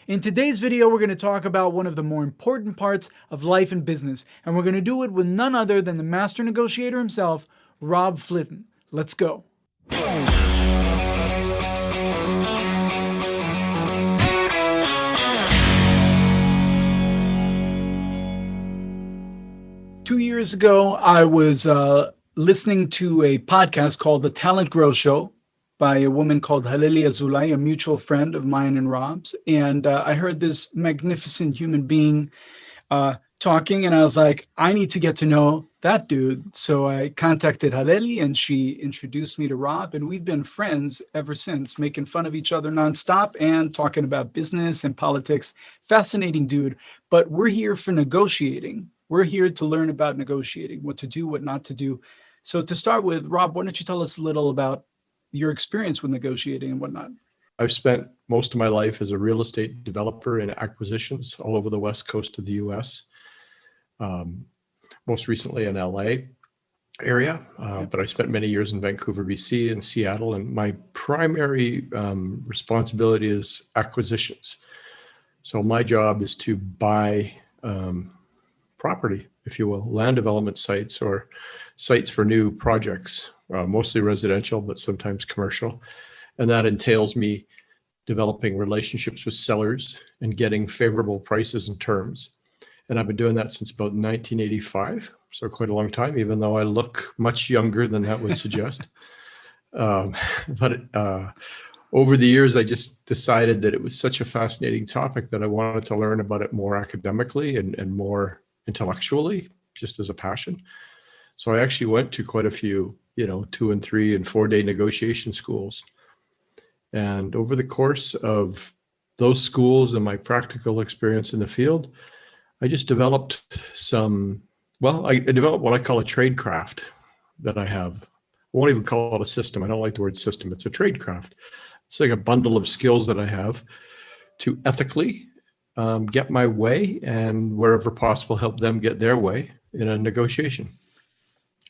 In today's video, we're going to talk about one of the more important parts of life and business, and we're going to do it with none other than the Master Negotiator himself, Rob Flitton. Let's go. 2 years ago, I was listening to a podcast called The Talent Growth Show by a woman called Halili Azulay, a mutual friend of mine and Rob's. And I heard this magnificent human being talking, and I was like, I need to get to know that dude. So I contacted Halili, and she introduced me to Rob, and we've been friends ever since, making fun of each other nonstop and talking about business and politics. Fascinating dude. But we're here for negotiating. We're here to learn about negotiating, what to do, what not to do. So to start with, Rob, why don't you tell us a little about your experience with negotiating and whatnot? I've spent most of my life as a real estate developer in acquisitions all over the West Coast of the US. Most recently in LA area, but I spent many years in Vancouver, BC and Seattle. And my primary responsibility is acquisitions. So my job is to buy property, if you will, land development sites or sites for new projects, mostly residential, but sometimes commercial. And that entails me developing relationships with sellers and getting favorable prices and terms. And I've been doing that since about 1985, so quite a long time, even though I look much younger than that would suggest. But over the years, I just decided that it was such a fascinating topic that I wanted to learn about it more academically and more intellectually, just as a passion. So I actually went to quite a few, 2 and 3 and 4 day negotiation schools. And over the course of those schools and my practical experience in the field, I just developed I developed what I call a trade craft that I have. I won't even call it a system. I don't like the word system. It's a trade craft. It's like a bundle of skills that I have to ethically get my way and wherever possible, help them get their way in a negotiation.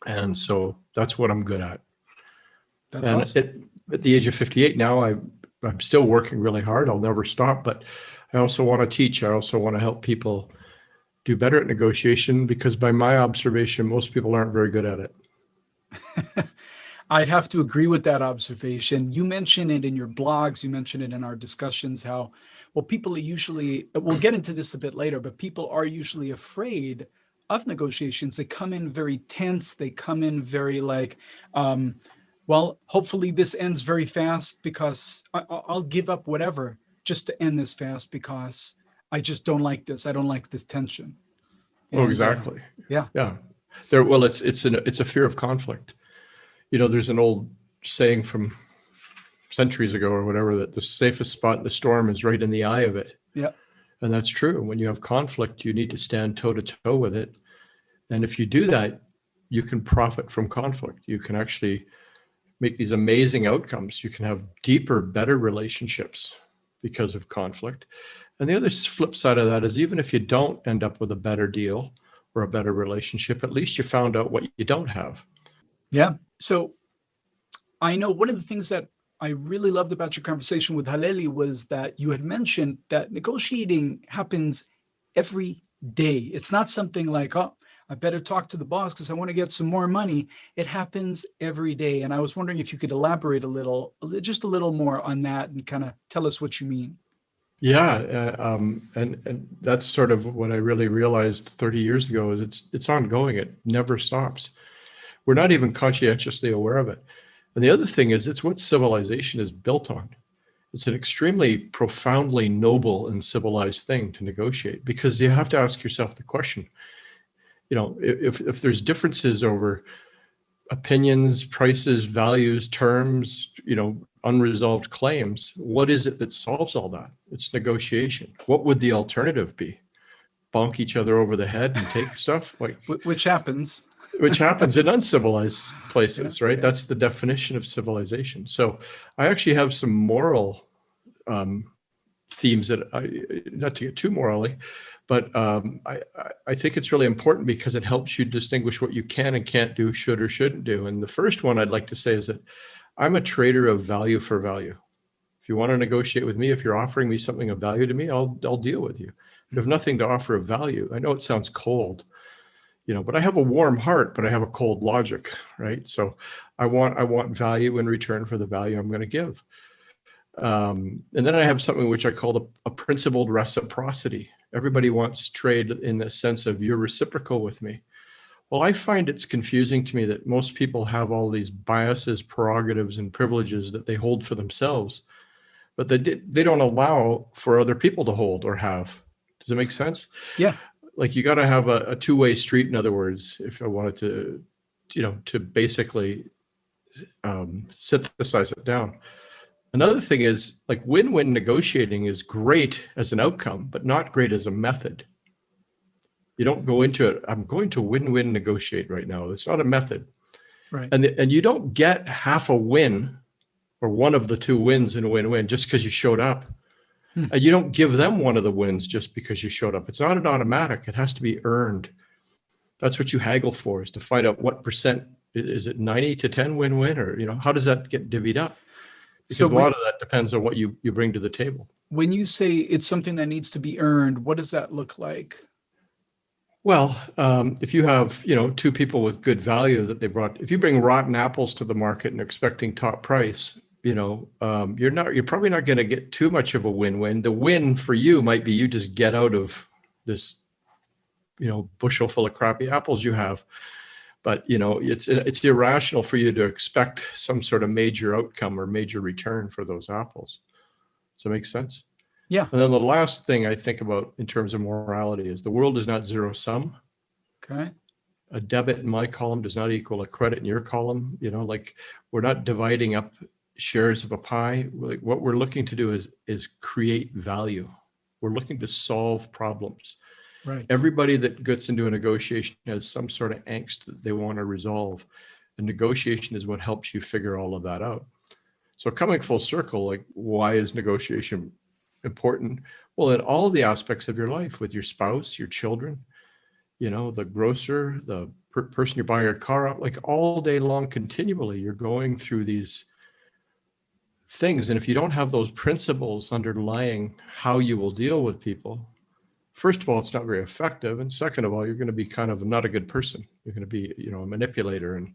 And so that's what I'm good at. That's awesome. At the age of 58 now, I'm still working really hard. I'll never stop, but I also want to teach. I also want to help people do better at negotiation because by my observation, most people aren't very good at it. I'd have to agree with that observation. You mentioned it in your blogs, you mentioned it in our discussions, how, people are usually, we'll get into this a bit later, but people are usually afraid of negotiations. They come in very tense. They come in very like, hopefully this ends very fast because I'll give up whatever just to end this fast because I just don't like this. I don't like this tension. And, exactly. Yeah. It's a fear of conflict. There's an old saying from centuries ago or whatever that the safest spot in the storm is right in the eye of it. Yeah. And that's true. When you have conflict, you need to stand toe to toe with it. And if you do that, you can profit from conflict. You can actually make these amazing outcomes. You can have deeper, better relationships because of conflict. And the other flip side of that is even if you don't end up with a better deal or a better relationship, at least you found out what you don't have. Yeah. So I know one of the things that I really loved about your conversation with Halili was that you had mentioned that negotiating happens every day. It's not something like, oh, I better talk to the boss because I want to get some more money. It happens every day. And I was wondering if you could elaborate just a little more on that and kind of tell us what you mean. Yeah. And that's sort of what I really realized 30 years ago is it's ongoing. It never stops. We're not even conscientiously aware of it. And the other thing is it's what civilization is built on. It's an extremely profoundly noble and civilized thing to negotiate because you have to ask yourself the question, if there's differences over opinions, prices, values, terms, unresolved claims, what is it that solves all that? It's negotiation. What would the alternative be? Bonk each other over the head and take stuff? Which happens. Which happens in uncivilized places, right? Yeah. That's the definition of civilization. So I actually have some moral themes that not to get too morally, but I think it's really important because it helps you distinguish what you can and can't do, should or shouldn't do. And the first one I'd like to say is that I'm a trader of value for value. If you want to negotiate with me, if you're offering me something of value to me, I'll deal with you. If you have nothing to offer of value, I know it sounds cold, but I have a warm heart, but I have a cold logic, right? So I want value in return for the value I'm going to give. And then I have something which I call a principled reciprocity. Everybody wants trade in the sense of you're reciprocal with me. Well, I find it's confusing to me that most people have all these biases, prerogatives, and privileges that they hold for themselves, but they don't allow for other people to hold or have. Does it make sense? Yeah. Like you got to have a two-way street, in other words, if I wanted to basically synthesize it down. Another thing is like win-win negotiating is great as an outcome, but not great as a method. You don't go into it, I'm going to win-win negotiate right now. It's not a method. Right. And you don't get half a win or one of the two wins in a win-win just because you showed up. And you don't give them one of the wins just because you showed up. It's not an automatic. It has to be earned. That's what you haggle for, is to find out what percent. Is it 90 to 10 win-win, or how does that get divvied up? Because a lot of that depends on what you bring to the table. When you say it's something that needs to be earned, what does that look like? Well, if you have, two people with good value that they brought, if you bring rotten apples to the market and expecting top price, you're probably not going to get too much of a win-win. The win for you might be you just get out of this, bushel full of crappy apples you have. But, it's irrational for you to expect some sort of major outcome or major return for those apples. Does that make sense? Yeah. And then the last thing I think about in terms of morality is the world is not zero sum. Okay. A debit in my column does not equal a credit in your column. Like we're not dividing up shares of a pie. Like what we're looking to do is create value. We're looking to solve problems. Right. Everybody that gets into a negotiation has some sort of angst that they want to resolve. And negotiation is what helps you figure all of that out. So coming full circle, like why is negotiation important? Well, in all of the aspects of your life, with your spouse, your children, the grocer, the person you're buying a car up, like all day long, continually, you're going through these things. And if you don't have those principles underlying how you will deal with people, first of all, it's not very effective. And second of all, you're going to be kind of not a good person. You're going to be, a manipulator. And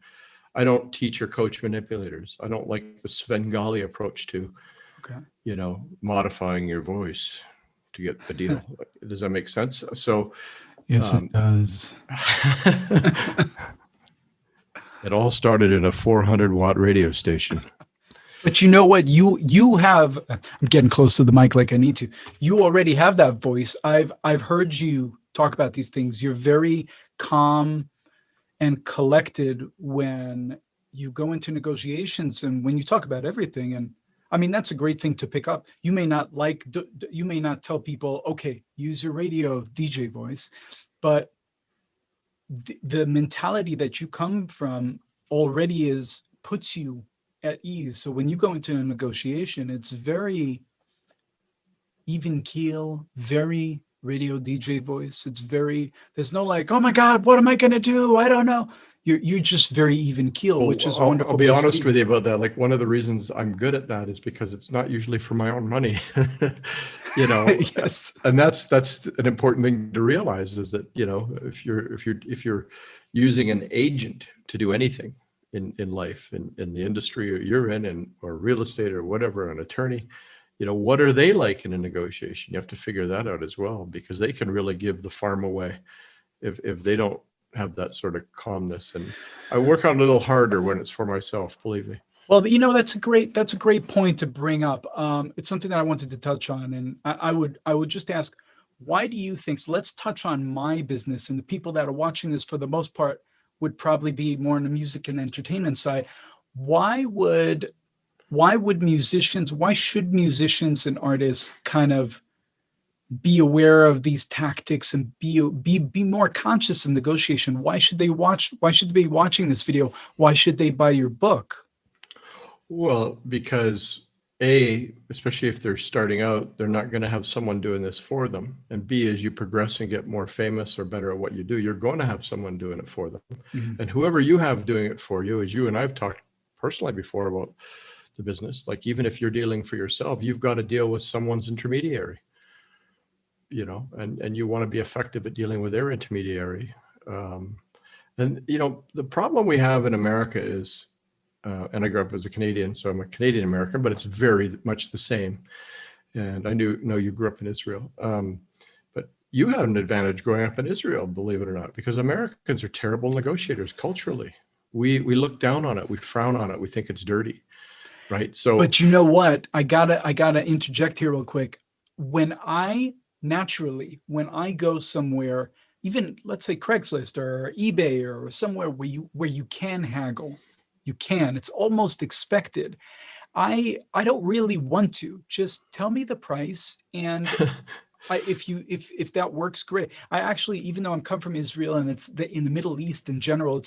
I don't teach or coach manipulators. I don't like the Svengali approach to, modifying your voice to get the deal. Does that make sense? So, yes, it does. It all started in a 400-watt radio station. But you know what? You have. I'm getting close to the mic like I need to. You already have that voice. I've heard you talk about these things. You're very calm and collected when you go into negotiations and when you talk about everything. And I mean, that's a great thing to pick up. You may not you may not tell people, okay, use your radio DJ voice, but the mentality that you come from already puts you at ease. So when you go into a negotiation, it's very even keel, very radio DJ voice. There's no like, oh my God, what am I going to do? I don't know. You're just very even keel, which is wonderful. I'll be honest with you about that. Like one of the reasons I'm good at that is because it's not usually for my own money, Yes. And that's an important thing to realize is that, if you're using an agent to do anything in life, in the industry you're in, or real estate or whatever, an attorney, what are they like in a negotiation? You have to figure that out as well, because they can really give the farm away if they don't have that sort of calmness. And I work on it a little harder when it's for myself, believe me. Well, that's a great point to bring up. It's something that I wanted to touch on, and I would just ask, why do you think? So let's touch on my business, and the people that are watching this for the most part would probably be more on the music and entertainment side. Why should musicians and artists kind of be aware of these tactics and be more conscious of negotiation? Why should they be watching this video? Why should they buy your book? Well, because A, especially if they're starting out, they're not going to have someone doing this for them. And B, as you progress and get more famous or better at what you do, you're going to have someone doing it for them. Mm-hmm. And whoever you have doing it for you, as you and I've talked personally before about the business. Like even if you're dealing for yourself, you've got to deal with someone's intermediary, you know, and you want to be effective at dealing with their intermediary. And, you know, the problem we have in America is, and I grew up as a Canadian, so I'm a Canadian American, but it's very much the same. And I know you grew up in Israel. But you had an advantage growing up in Israel, believe it or not, because Americans are terrible negotiators culturally. We look down on it. We frown on it. We think it's dirty, right? So, but you know what? I gotta interject here real quick. When I go somewhere, even let's say Craigslist or eBay or somewhere where you can haggle, it's almost expected. I don't really want to. Just tell me the price, and if that works, great. I actually, even though I'm come from Israel and in the Middle East in general,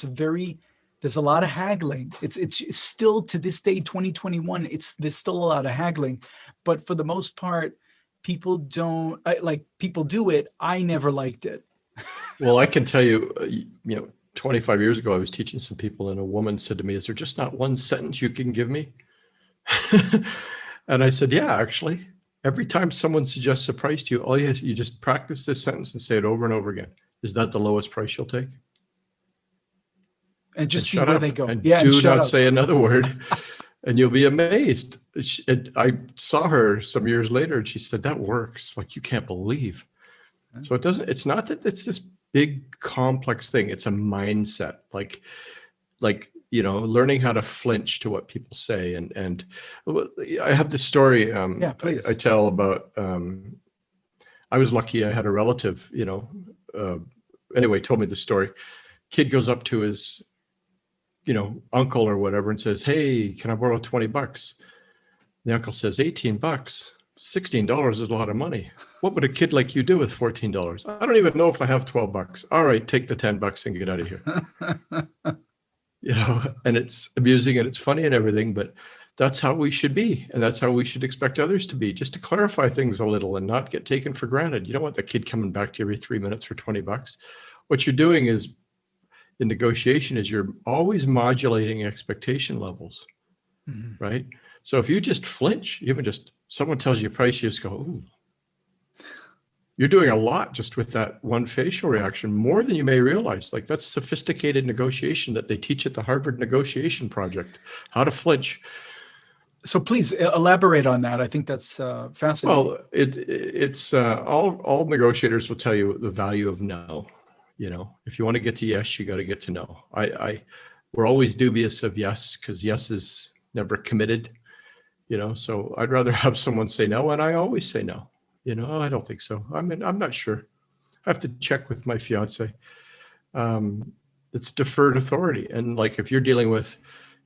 there's a lot of haggling. It's still to this day, 2021. There's still a lot of haggling, but for the most part, people do it. I never liked it. well, I can tell you, 25 years ago, I was teaching some people, and a woman said to me, "Is there just not one sentence you can give me?" And I said, "Yeah, actually, every time someone suggests a price to you, you just practice this sentence and say it over and over again. Is that the lowest price you'll take?" And just see where they go. And do not say another word, and you'll be amazed. I saw her some years later, and she said, "That works like you can't believe." So it's not that it's this big complex thing. It's a mindset, like, learning how to flinch to what people say. And I have this story I tell about, I was lucky. I had a relative, anyway, told me the story. Kid goes up to his, uncle or whatever and says, "Hey, can I borrow $20? The uncle says, $18, $16 is a lot of money. What would a kid like you do with $14? I don't even know if I have $12. All right, take the $10 and get out of here." And it's amusing and it's funny and everything, but that's how we should be. And that's how we should expect others to be, just to clarify things a little and not get taken for granted. You don't want the kid coming back to you every 3 minutes for $20. What you're doing is, in negotiation, is you're always modulating expectation levels, right? So if you just flinch, someone tells you a price, you just go, "Ooh." You're doing a lot just with that one facial reaction, more than you may realize. Like, that's sophisticated negotiation that they teach at the Harvard Negotiation Project, how to flinch. So please elaborate on that. I think that's fascinating. Well, it's all negotiators will tell you the value of no. If you want to get to yes, you got to get to no. We're always dubious of yes, because yes is never committed. So I'd rather have someone say no, and I always say no. I don't think so. I'm not sure. I have to check with my fiance. It's deferred authority. And like, if you're dealing with,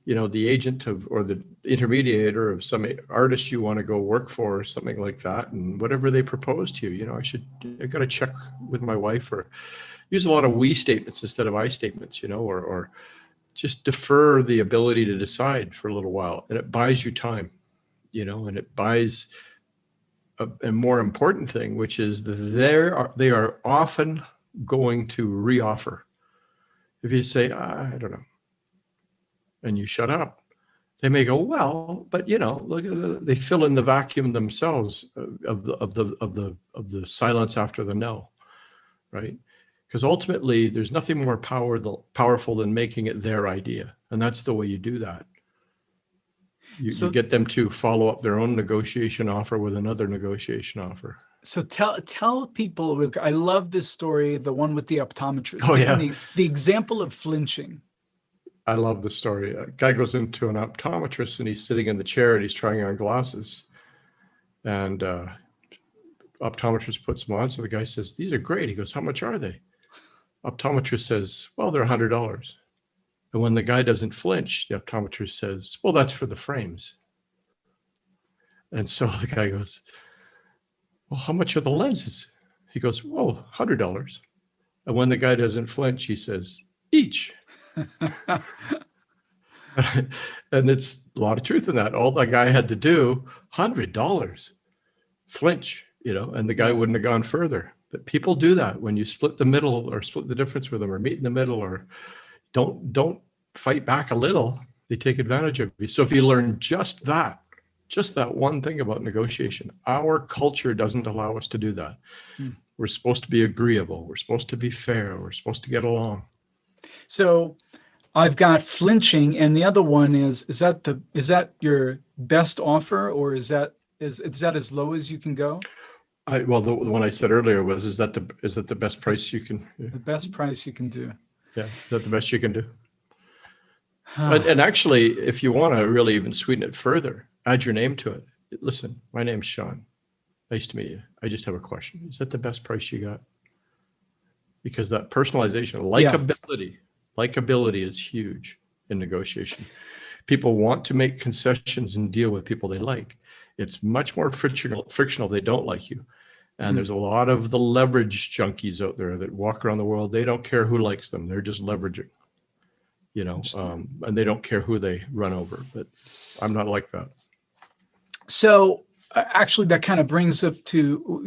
the agent or the intermediator of some artist you want to go work for or something like that, and whatever they propose to you, I got to check with my wife, or use a lot of we statements instead of I statements, or just defer the ability to decide for a little while. And it buys you time, and it buys a more important thing, which is they are often going to reoffer. If you say, "I don't know," and you shut up, they may go, "Well, but look, they fill in the vacuum themselves of the silence after the no, right? Because ultimately, there's nothing more powerful than making it their idea, and that's the way you do that. You get them to follow up their own negotiation offer with another negotiation offer. So tell people, I love this story, the one with the optometrist. Oh, yeah. The example of flinching. I love the story. A guy goes into an optometrist, and he's sitting in the chair, and he's trying on glasses. And optometrist puts them on. So the guy says, "These are great." He goes, "How much are they?" Optometrist says, "Well, they're $100. And when the guy doesn't flinch, the optometrist says, "Well, that's for the frames." And so the guy goes, "Well, how much are the lenses?" He goes, "Whoa, $100. And when the guy doesn't flinch, he says, "Each." And it's a lot of truth in that. All the guy had to do, $100, flinch, and the guy wouldn't have gone further. But people do that when you split the middle, or split the difference with them, or meet in the middle, or don't fight back a little. They take advantage of you. So if you learn just that one thing about negotiation, our culture doesn't allow us to do that. Hmm. We're supposed to be agreeable. We're supposed to be fair. We're supposed to get along. So I've got flinching, and the other one is that your best offer, or is that as low as you can go? Well, the one I said earlier was, is that the best price you can? The best price you can do. Yeah, is that the best you can do? And actually, if you want to really even sweeten it further, add your name to it. Listen, my name's Sean. Nice to meet you. I just have a question. Is that the best price you got? Because that personalization, likability is huge in negotiation. People want to make concessions and deal with people they like. It's much more frictional if they don't like you. And there's a lot of the leverage junkies out there that walk around the world. They don't care who likes them. They're just leveraging, and they don't care who they run over. But I'm not like that. So actually, that kind of brings up to,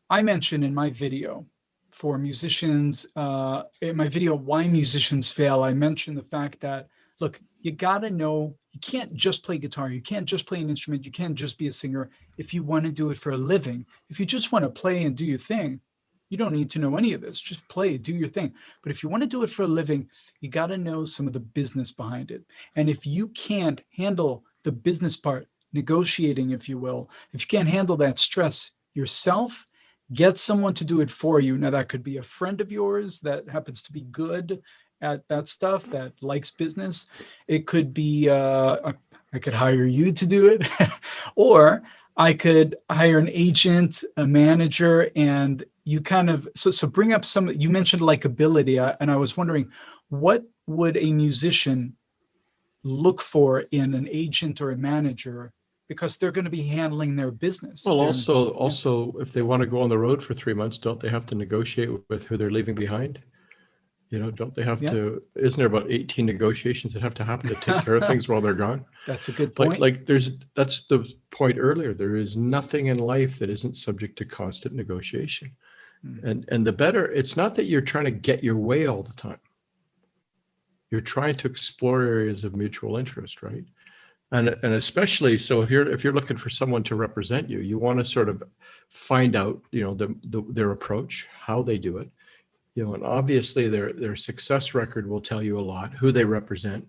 I mentioned in my video for musicians, in my video, Why Musicians Fail, I mentioned the fact that, look, you got to know, you can't just play guitar. You can't just play an instrument. You can't just be a singer if you want to do it for a living. If you just want to play and do your thing, you don't need to know any of this. Just play, do your thing. But if you want to do it for a living, you got to know some of the business behind it. And if you can't handle the business part, negotiating, if you will, if you can't handle that stress yourself, get someone to do it for you. Now, that could be a friend of yours that happens to be good at that stuff, that likes business. It could be, I could hire you to do it, or I could hire an agent, a manager, and you kind of, so bring up some, you mentioned likability, and I was wondering, what would a musician look for in an agent or a manager, because they're going to be handling their business? Well, also, if they want to go on the road for 3 months, don't they have to negotiate with who they're leaving behind? Don't they have to, isn't there about 18 negotiations that have to happen to take care of things while they're gone? That's a good point. That's the point earlier. There is nothing in life that isn't subject to constant negotiation. And the better, it's not that you're trying to get your way all the time. You're trying to explore areas of mutual interest, right? And especially, so if you're looking for someone to represent you, you want to sort of find out, their approach, how they do it, and obviously their success record will tell you a lot. Who they represent,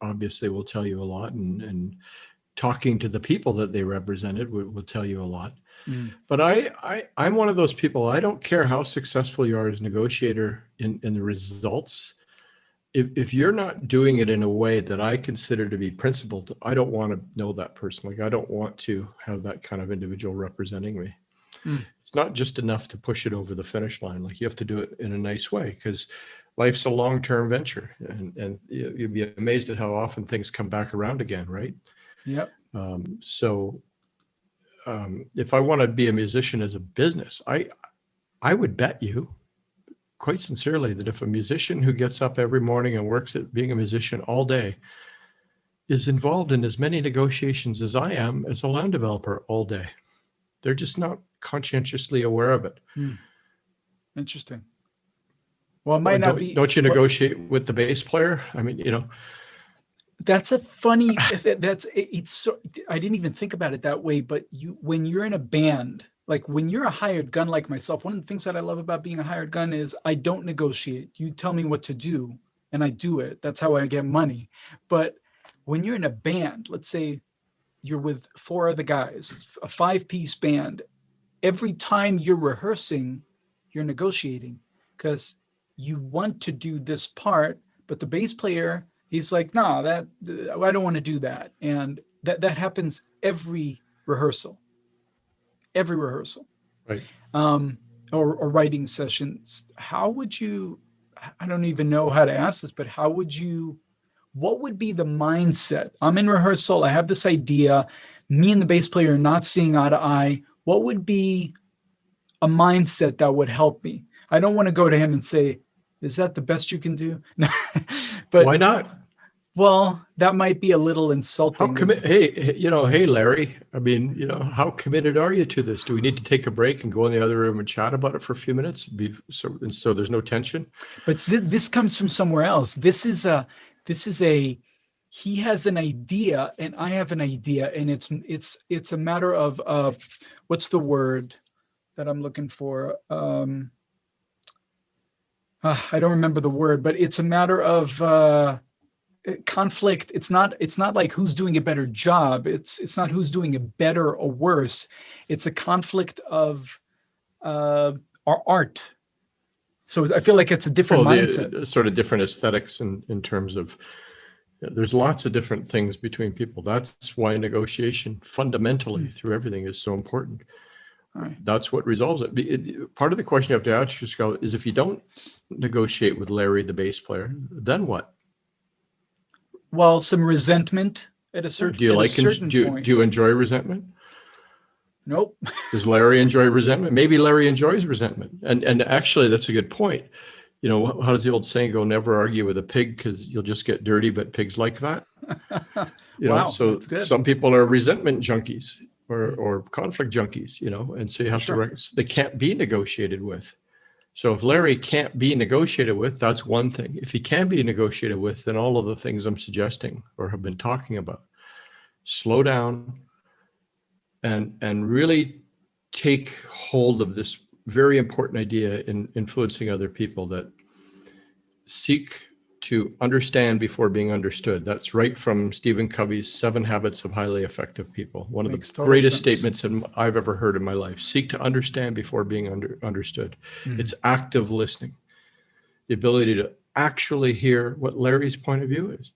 obviously, will tell you a lot, and talking to the people that they represented will tell you a lot. But I'm one of those people. I don't care how successful you are as a negotiator in the results. If you're not doing it in a way that I consider to be principled, I don't want to know that person. Like, I don't want to have that kind of individual representing me. It's not just enough to push it over the finish line. Like, you have to do it in a nice way, because life's a long-term venture, and you'd be amazed at how often things come back around again, right? Yep. If I want to be a musician as a business, I would bet you, quite sincerely, that if a musician who gets up every morning and works at being a musician all day is involved in as many negotiations as I am as a land developer all day, they're just not conscientiously aware of it. Interesting. Well, it might not be. Don't you negotiate with the bass player? I mean, That's a funny. It's so, I didn't even think about it that way. But when you're in a band, like when you're a hired gun like myself, one of the things that I love about being a hired gun is I don't negotiate. You tell me what to do and I do it. That's how I get money. But when you're in a band, let's say you're with 4 other guys, a 5-piece band, every time you're rehearsing, you're negotiating, because you want to do this part, but the bass player, he's like, no, I don't want to do that. And that happens every rehearsal. Right. Or writing sessions. How would you, I don't even know how to ask this, but what would be the mindset? I'm in rehearsal, I have this idea, me and the bass player are not seeing eye to eye. What would be a mindset that would help me? I don't want to go to him and say, is that the best you can do? But why not? Well, that might be a little insulting. Hey, Larry, I mean, how committed are you to this? Do we need to take a break and go in the other room and chat about it for a few minutes? So there's no tension. But this comes from somewhere else. This he has an idea and I have an idea, and it's a matter of what's the word that I'm looking for? I don't remember the word, but it's a matter of conflict. It's not like who's doing a better job. It's not who's doing it better or worse. It's a conflict of our art. So I feel like it's a different mindset. Sort of different aesthetics in terms of, there's lots of different things between people. That's why negotiation fundamentally through everything is so important. All right. That's what resolves it. Part of the question you have to ask yourself is, if you don't negotiate with Larry, the bass player, then what? Well, some resentment at a certain, point. Do you enjoy resentment? Nope. Does Larry enjoy resentment? Maybe Larry enjoys resentment. And actually, that's a good point. How does the old saying go? Never argue with a pig, because you'll just get dirty, but pigs like that. Wow, so that's good. Some people are resentment junkies or conflict junkies, and so you have to, they can't be negotiated with. So if Larry can't be negotiated with, that's one thing. If he can be negotiated with, then all of the things I'm suggesting or have been talking about, slow down and really take hold of this very important idea in influencing other people, that seek to understand before being understood. That's right from Stephen Covey's 7 Habits of Highly Effective People. One of the greatest statements I've ever heard in my life. Seek to understand before being understood. Mm-hmm. It's active listening. The ability to actually hear what Larry's point of view is.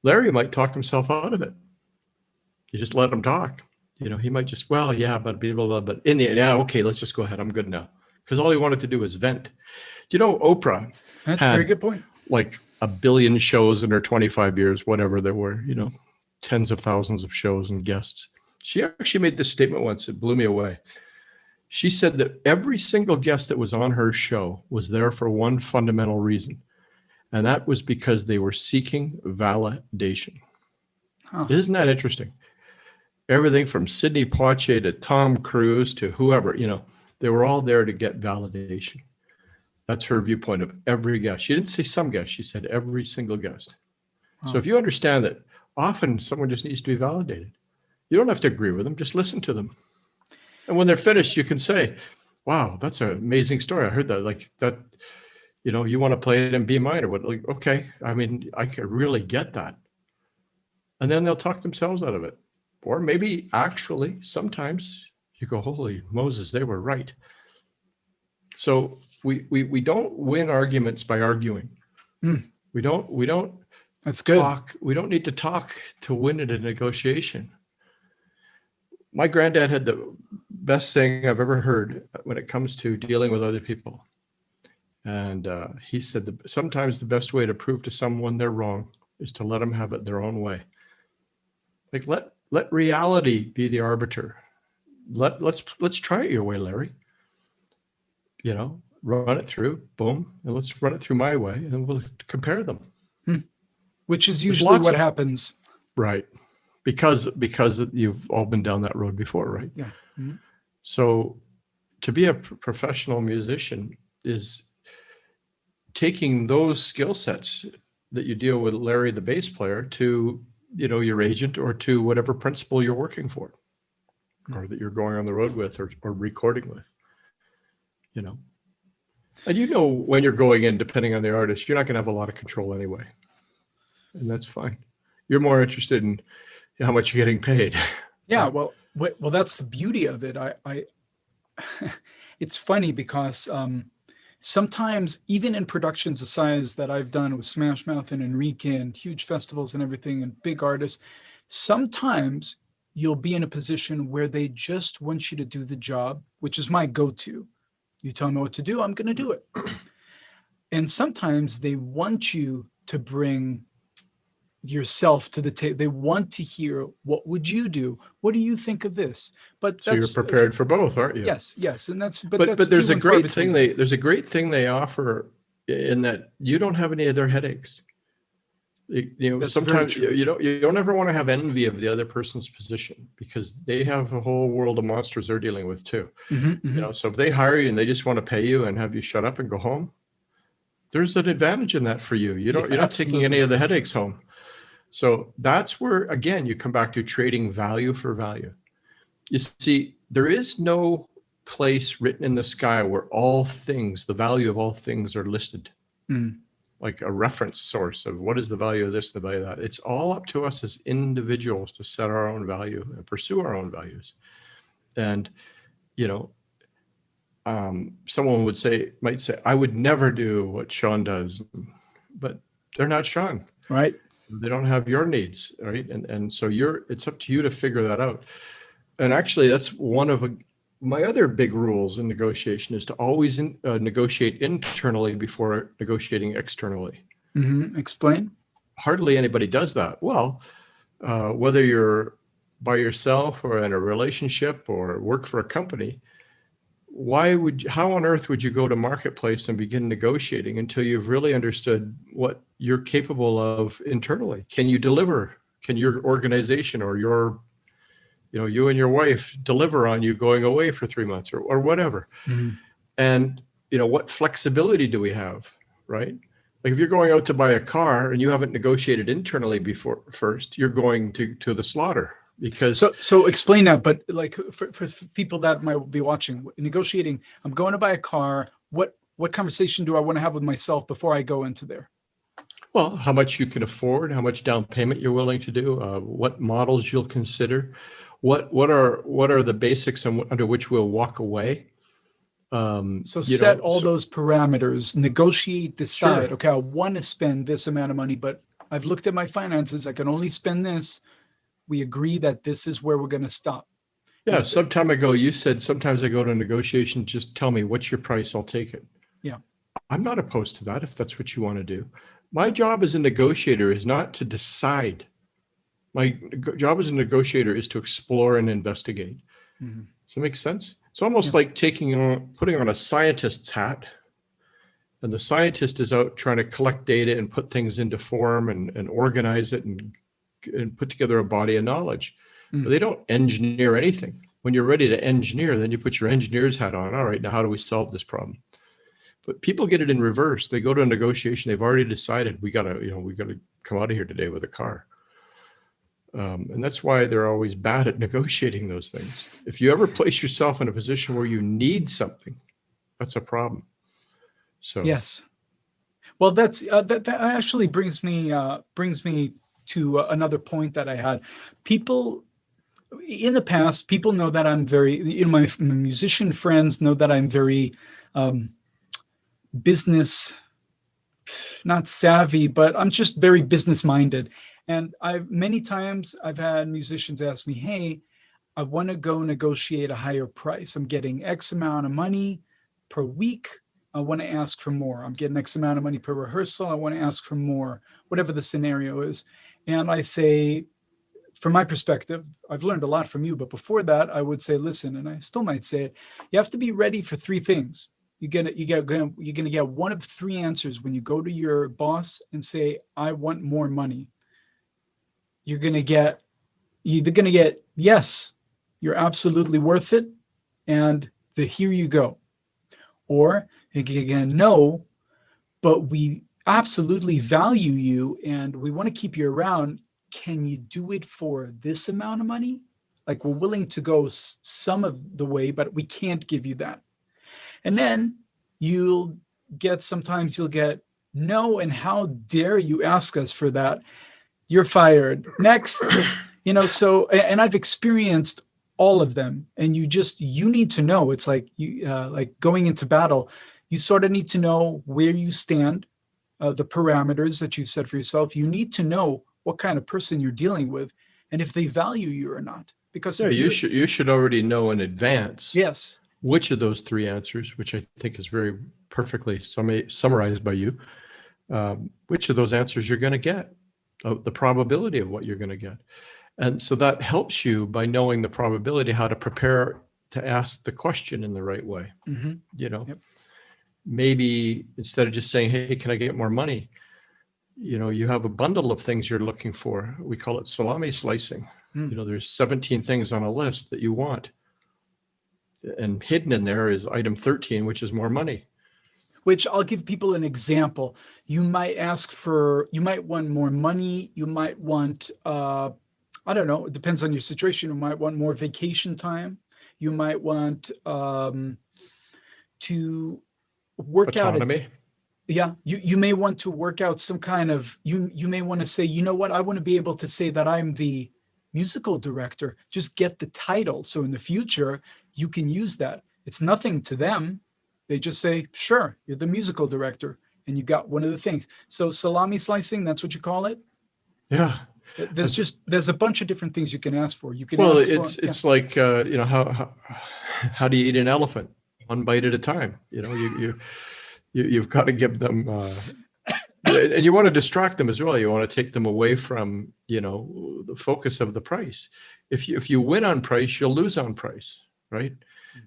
Larry might talk himself out of it. You just let him talk. He might just, but in the end, okay, let's just go ahead. I'm good now. Because all he wanted to do was vent. Oprah. That's a very good point. Like 1 billion shows in her 25 years, whatever there were, tens of thousands of shows and guests. She actually made this statement once. It blew me away. She said that every single guest that was on her show was there for one fundamental reason. And that was because they were seeking validation. Huh. Isn't that interesting? Everything from Sidney Poitier to Tom Cruise to whoever, they were all there to get validation. That's her viewpoint of every guest. She didn't say some guest. She said every single guest. Wow. So if you understand that often someone just needs to be validated, you don't have to agree with them. Just listen to them. And when they're finished, you can say, wow, that's an amazing story. I heard that. Like that, you want to play it in B minor. But like, okay, I could really get that. And then they'll talk themselves out of it. Or maybe actually sometimes you go, holy Moses, they were right. So we don't win arguments by arguing. We don't That's good. talk. We don't need to talk to win at a negotiation. My granddad had the best thing I've ever heard when it comes to dealing with other people. And he said sometimes the best way to prove to someone they're wrong is to let them have it their own way. Like let reality be the arbiter. Let's try it your way, Larry. Run it through, boom, and let's run it through my way, and we'll compare them. Which is usually what happens. Right. Because you've all been down that road before, right? Yeah. Mm-hmm. So to be a professional musician is taking those skill sets that you deal with Larry, the bass player, to, your agent or to whatever principal you're working for, or that you're going on the road with or recording with, And when you're going in, depending on the artist, you're not going to have a lot of control anyway. And that's fine. You're more interested in how much you're getting paid. Yeah, well, that's the beauty of it. I it's funny because sometimes, even in productions the size that I've done with Smash Mouth and Enrique and huge festivals and everything and big artists, sometimes you'll be in a position where they just want you to do the job, which is my go-to. You tell me what to do, I'm going to do it. And sometimes they want you to bring yourself to the table. They want to hear, what would you do? What do you think of this? But so you're prepared for both, aren't you? Yes. And that's but there's a great thing they offer in that you don't have any of their headaches. Sometimes you don't ever want to have envy of the other person's position, because they have a whole world of monsters they're dealing with too. Mm-hmm. So if they hire you and they just want to pay you and have you shut up and go home, there's an advantage in that for you. You're not taking absolutely. any of the headaches home. So that's where, again, you come back to trading value for value. You see, there is no place written in the sky where all things, the value of all things are listed. Like a reference source of what is the value of this, the value of that. It's all up to us as individuals to set our own value and pursue our own values. And, you know, someone might say, I would never do what Sean does, but they're not Sean. Right. They don't have your needs, right? And so it's up to you to figure that out. And actually, that's one of my other big rules in negotiation is to always negotiate internally before negotiating externally. Explain. Hardly anybody does that. Well, whether you're by yourself or in a relationship or work for a company, how on earth would you go to marketplace and begin negotiating until you've really understood what you're capable of internally? Can you deliver? Can your organization or you and your wife deliver on you going away for 3 months or whatever? And, what flexibility do we have, right? Like if you're going out to buy a car and you haven't negotiated internally first, you're going to the slaughter. Because so explain that, but like for people that might be watching, negotiating, I'm going to buy a car. What conversation do I want to have with myself before I go into there? Well, how much you can afford, how much down payment you're willing to do, what models you'll consider, what are the basics under which we'll walk away. Set all those parameters, negotiate, decide. Sure. Okay, I want to spend this amount of money, but I've looked at my finances. I can only spend this. We agree that this is where we're going to stop. Yeah, some time ago you said sometimes I go to negotiation, just tell me what's your price, I'll take it. Yeah. I'm not opposed to that if that's what you want to do. My job as a negotiator is not to decide. My job as a negotiator is to explore and investigate. Does that make sense? It's almost like putting on a scientist's hat, and the scientist is out trying to collect data and put things into form and organize it and put together a body of knowledge. But they don't engineer anything. When you're ready to engineer, then you put your engineer's hat on. All right, now how do we solve this problem? But people get it in reverse. They go to a negotiation. They've already decided we got to come out of here today with a car. And that's why they're always bad at negotiating those things. If you ever place yourself in a position where you need something, that's a problem. So yes. Well, that actually brings me to another point that I had. People in the past, people know that I'm very, my musician friends know that I'm very business, not savvy, but I'm just very business minded. And many times I've had musicians ask me, hey, I want to go negotiate a higher price. I'm getting X amount of money per week. I want to ask for more. I'm getting X amount of money per rehearsal. I want to ask for more, whatever the scenario is. And I say, from my perspective, I've learned a lot from you, but before that, I would say, listen, and I still might say it, you have to be ready for three things. You're gonna get one of three answers when you go to your boss and say, I want more money. You're either gonna get yes, you're absolutely worth it, and here you go. Or you're gonna get no, but we absolutely value you and we want to keep you around. Can you do it for this amount of money? Like, we're willing to go some of the way, but we can't give you that. And then sometimes you'll get no, and how dare you ask us for that? You're fired. Next, so, and I've experienced all of them, and you need to know. It's like like going into battle, you sort of need to know where you stand, the parameters that you've set for yourself. You need to know what kind of person you're dealing with and if they value you or not. Because you should already know in advance. Yes. Which of those three answers, which I think is very perfectly summarized by you, which of those answers you're going to get, the probability of what you're going to get. And so that helps you by knowing the probability, how to prepare to ask the question in the right way. Yep. Maybe instead of just saying, hey, can I get more money? You have a bundle of things you're looking for. We call it salami slicing. There's 17 things on a list that you want. And hidden in there is item 13, which is more money. which I'll give people an example. You might want more money. You might want, I don't know, it depends on your situation. You might want more vacation time. You might want to work out. Autonomy. You may want to work out some kind of, you may want to say, you know what, I want to be able to say that I'm the musical director. Just get the title. So in the future, you can use that. It's nothing to them. They just say, sure, you're the musical director. And you got one of the things. So salami slicing, that's what you call it? Yeah. There's a bunch of different things you can ask for. You can it's like, how do you eat an elephant? One bite at a time. You've got to give them, and you want to distract them as well. You want to take them away from, the focus of the price. If you win on price, you'll lose on price, right?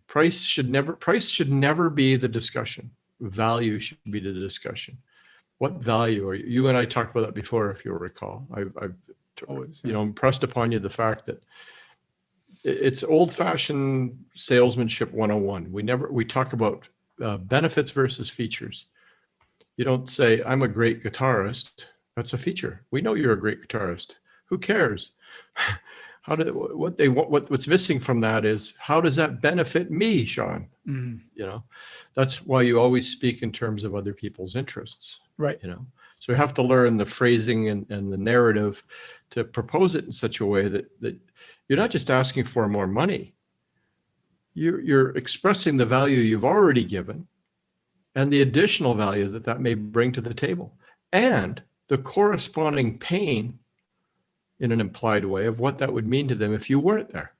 Price should never be the discussion. Value should be the discussion. What value are you? You and I talked about that before, if you'll recall. I've always, impressed upon you the fact that it's old-fashioned salesmanship 101. We talk about benefits versus features. You don't say, I'm a great guitarist. That's a feature. We know you're a great guitarist. Who cares? What's missing from that is, how does that benefit me, Sean? Mm-hmm. That's why you always speak in terms of other people's interests. Right. So you have to learn the phrasing and the narrative to propose it in such a way that you're not just asking for more money. You're expressing the value you've already given and the additional value that may bring to the table, and the corresponding pain in an implied way of what that would mean to them if you weren't there.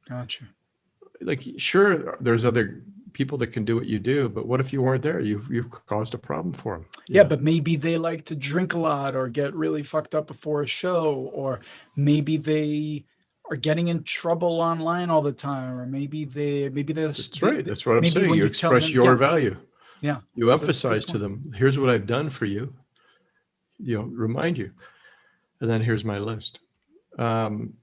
Gotcha. Like, sure, there's other people that can do what you do, but what if you weren't there? You've caused a problem for them. Yeah, but maybe they like to drink a lot or get really fucked up before a show, or maybe they are getting in trouble online all the time, or maybe they're that's right. That's what I'm saying. You express your value. Yeah. You emphasize to them, here's what I've done for you. Remind you. And then here's my list. And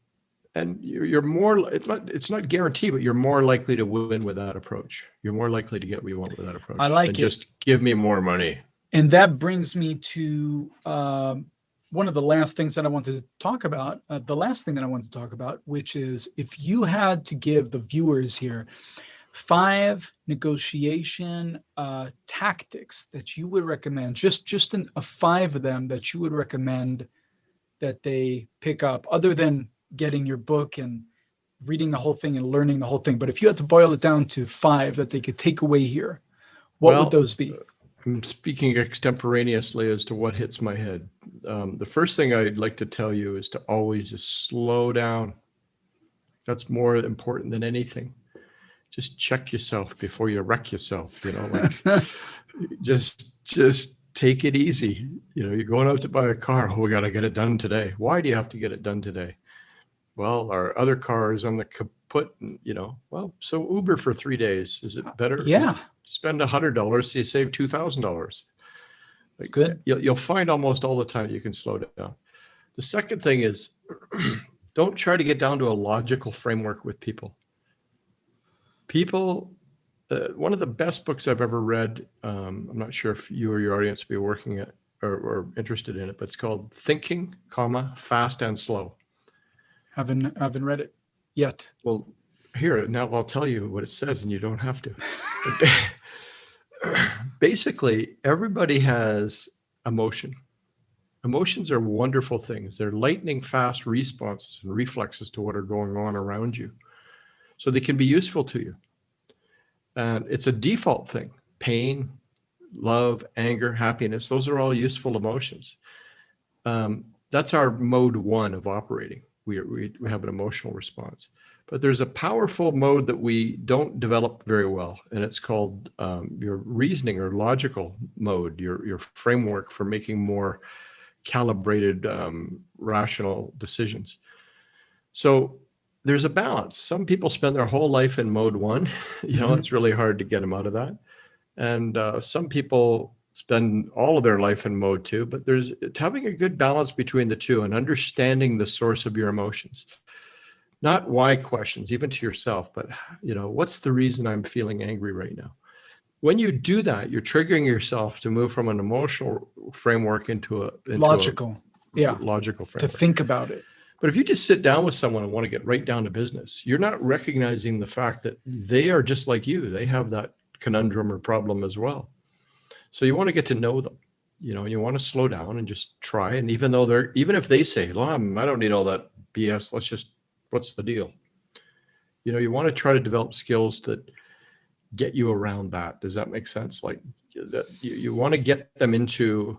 you're more, it's not guaranteed, but you're more likely to win with that approach. You're more likely to get what you want with that approach. I like it. Just give me more money. And that brings me to one of the last things that I wanted to talk about, which is, if you had to give the viewers here 5 negotiation tactics that you would recommend, just 5 of them that you would recommend that they pick up, other than getting your book and reading the whole thing and learning the whole thing. But if you had to boil it down to 5 that they could take away here, what would those be? I'm speaking extemporaneously as to what hits my head. The first thing I'd like to tell you is to always just slow down. That's more important than anything. Just check yourself before you wreck yourself. Just take it easy. You're going out to buy a car. Oh, we got to get it done today. Why do you have to get it done today? Well, our other car is on the kaput. So Uber for 3 days. Is it better? Yeah. Spend $100 so you save $2,000. That's good. You'll find almost all the time you can slow down. The second thing is, don't try to get down to a logical framework with people. One of the best books I've ever read, I'm not sure if you or your audience will be working at or interested in it, but it's called Thinking, Fast and Slow. Haven't read it yet. Well, here, now I'll tell you what it says and you don't have to. Basically, everybody has emotion. Emotions are wonderful things. They're lightning fast responses and reflexes to what are going on around you. So they can be useful to you. And it's a default thing. Pain, love, anger, happiness, those are all useful emotions. That's our mode 1 of operating. We have an emotional response. But there's a powerful mode that we don't develop very well, and it's called your reasoning or logical mode, your framework for making more calibrated, rational decisions. So there's a balance. Some people spend their whole life in mode 1. It's really hard to get them out of that. And some people spend all of their life in mode 2, but there's having a good balance between the two and understanding the source of your emotions. Not why questions, even to yourself, but what's the reason I'm feeling angry right now? when you do that, you're triggering yourself to move from an emotional framework into a Logical. logical To framework. think about it. But if you just sit down with someone and want to get right down to business, you're not recognizing the fact that they are just like you. They have that conundrum or problem as well. So you want to get to know them, you want to slow down and just try. And even if they say, I don't need all that BS, what's the deal? You want to try to develop skills that get you around that. Does that make sense? Like that you want to get them into,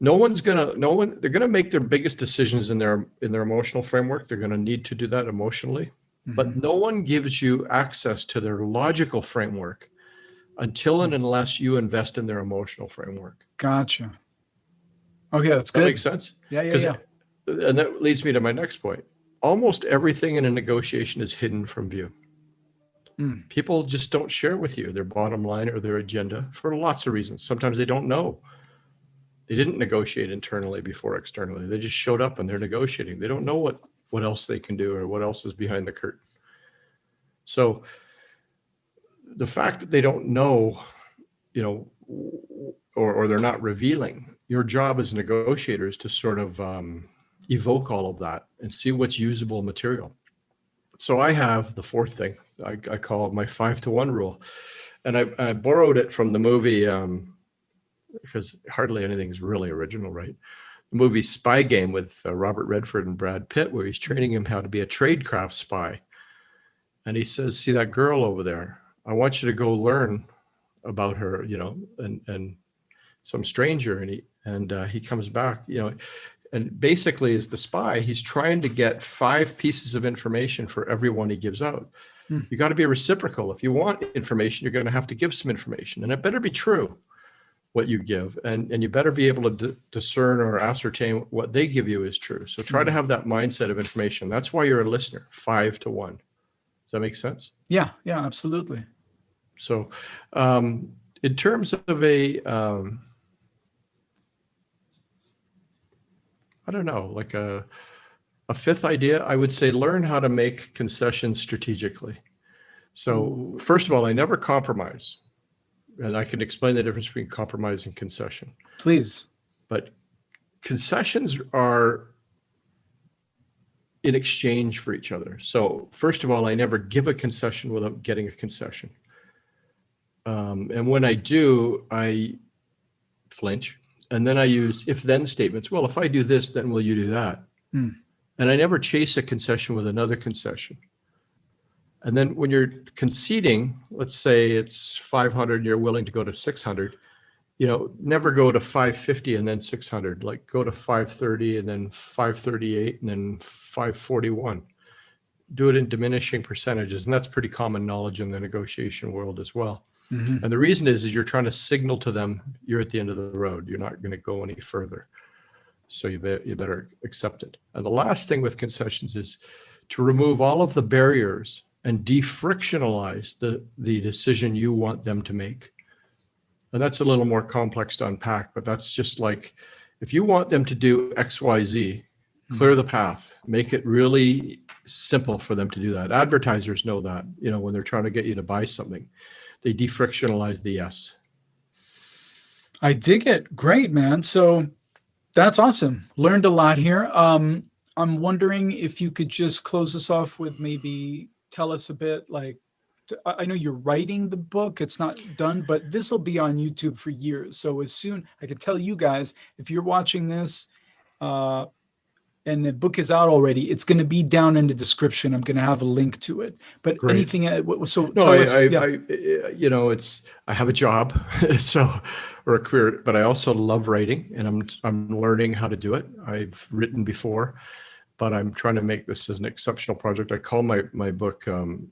they're going to make their biggest decisions in their emotional framework. They're going to need to do that emotionally, but no one gives you access to their logical framework until and unless you invest in their emotional framework. Gotcha. Okay, that's good. That makes sense? Yeah. And that leads me to my next point. Almost everything in a negotiation is hidden from view. People just don't share with you their bottom line or their agenda for lots of reasons. Sometimes they don't know. They didn't negotiate internally before externally. They just showed up and they're negotiating. They don't know what else they can do or what else is behind the curtain. So the fact that they don't know, or they're not revealing, your job as negotiators to sort of evoke all of that and see what's usable material. So I have the fourth thing I call my 5-to-1 rule. And I borrowed it from the movie, because hardly anything is really original, right? The movie Spy Game with Robert Redford and Brad Pitt, where he's training him how to be a tradecraft spy. And he says, see that girl over there? I want you to go learn about her, and some stranger. And he comes back, and basically as the spy, he's trying to get 5 pieces of information for everyone he gives out. You got to be reciprocal. If you want information, you're going to have to give some information, and it better be true what you give, and you better be able to discern or ascertain what they give you is true. So try to have that mindset of information. That's why you're a listener. 5-to-1. Does that make sense? Yeah, absolutely. So in terms of I don't know, like a fifth idea, I would say learn how to make concessions strategically. So first of all, I never compromise. And I can explain the difference between compromise and concession. Please. But concessions are in exchange for each other. So first of all, I never give a concession without getting a concession. And when I do, I flinch. And then I use if-then statements. Well, if I do this, then will you do that? And I never chase a concession with another concession. And then when you're conceding, let's say it's 500 and you're willing to go to 600, never go to 550 and then 600, like go to 530 and then 538 and then 541. Do it in diminishing percentages. And that's pretty common knowledge in the negotiation world as well. And the reason is you're trying to signal to them you're at the end of the road. You're not going to go any further. So you better accept it. And the last thing with concessions is to remove all of the barriers and de-frictionalize the decision you want them to make. And that's a little more complex to unpack, but that's just like, if you want them to do X, Y, Z, clear the path, make it really simple for them to do that. Advertisers know that, when they're trying to get you to buy something, they de-frictionalize the yes. I dig it. Great, man. So that's awesome. Learned a lot here. I'm wondering if you could just close us off with maybe tell us a bit, like, I know you're writing the book, it's not done, but this will be on YouTube for years. So as soon, I can tell you guys, if you're watching this and the book is out already, it's going to be down in the description. I'm going to have a link to it. But Great. Anything, so no, tell us. I have a job, or a career, but I also love writing, and I'm learning how to do it. I've written before, but I'm trying to make this as an exceptional project. I call my book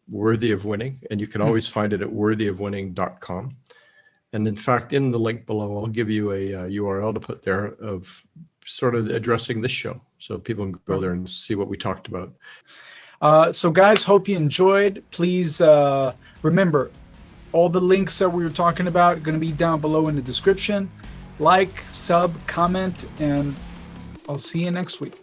Worthy of Winning, and you can always find it at worthyofwinning.com. And in fact, in the link below, I'll give you a URL to put there of sort of addressing this show, so people can go there and see what we talked about. So guys, hope you enjoyed. Please remember, all the links that we were talking about are going to be down below in the description. Like, sub, comment, and I'll see you next week.